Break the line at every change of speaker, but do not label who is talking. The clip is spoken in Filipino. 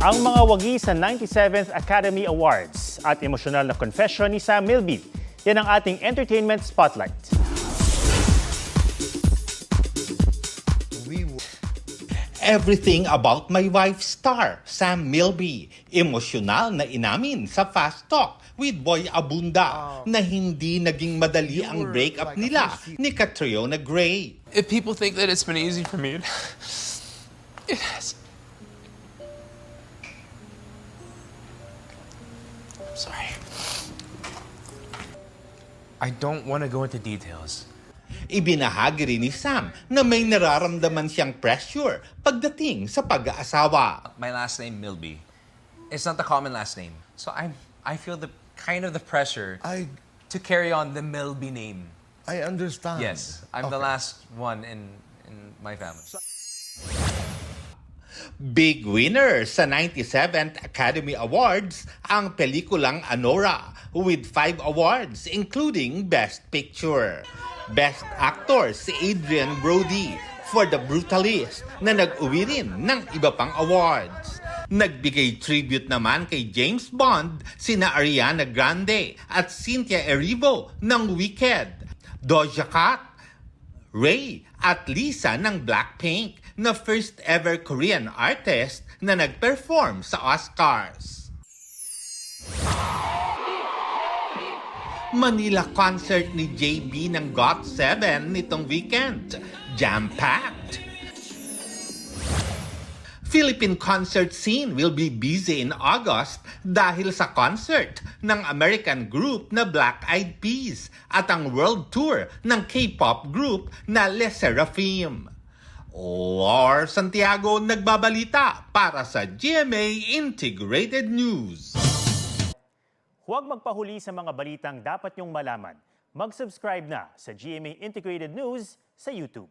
Ang mga wagi sa 97th Academy Awards at emosyonal na confession ni Sam Milby. Yan ang ating entertainment spotlight.
Everything about my wife star, Sam Milby. Emosyonal na inamin sa Fast Talk with Boy Abunda na hindi naging madali ang breakup nila ni Catriona Gray.
If people think that it's been easy for me, it has. I'm sorry. I don't want to go into details.
Ibinahagi rin ni Sam na may nararamdaman siyang pressure pagdating sa pag-aasawa.
My last name, Milby. It's not the common last name. So I feel the pressure to carry on the Milby name.
I understand.
Yes, I'm the last one in my family.
Big winner sa 97th Academy Awards ang pelikulang Anora with 5 awards including Best Picture. Best Actor si Adrian Brody for The Brutalist na nag-uwi rin ng iba pang awards. Nagbigay tribute naman kay James Bond sina Ariana Grande at Cynthia Erivo ng Wicked, Doja Cat, Ray at Lisa ng Blackpink na first ever Korean artist na nag-perform sa Oscars. Manila concert ni JB ng GOT7 nitong weekend. Jam-packed. Philippine concert scene will be busy in August dahil sa concert ng American group na Black Eyed Peas at ang world tour ng K-pop group na Les Seraphim. Lor Santiago nagbabalita para sa GMA Integrated News.
Huwag magpahuli sa mga balitang dapat niyong malaman. Mag-subscribe na sa GMA Integrated News sa YouTube.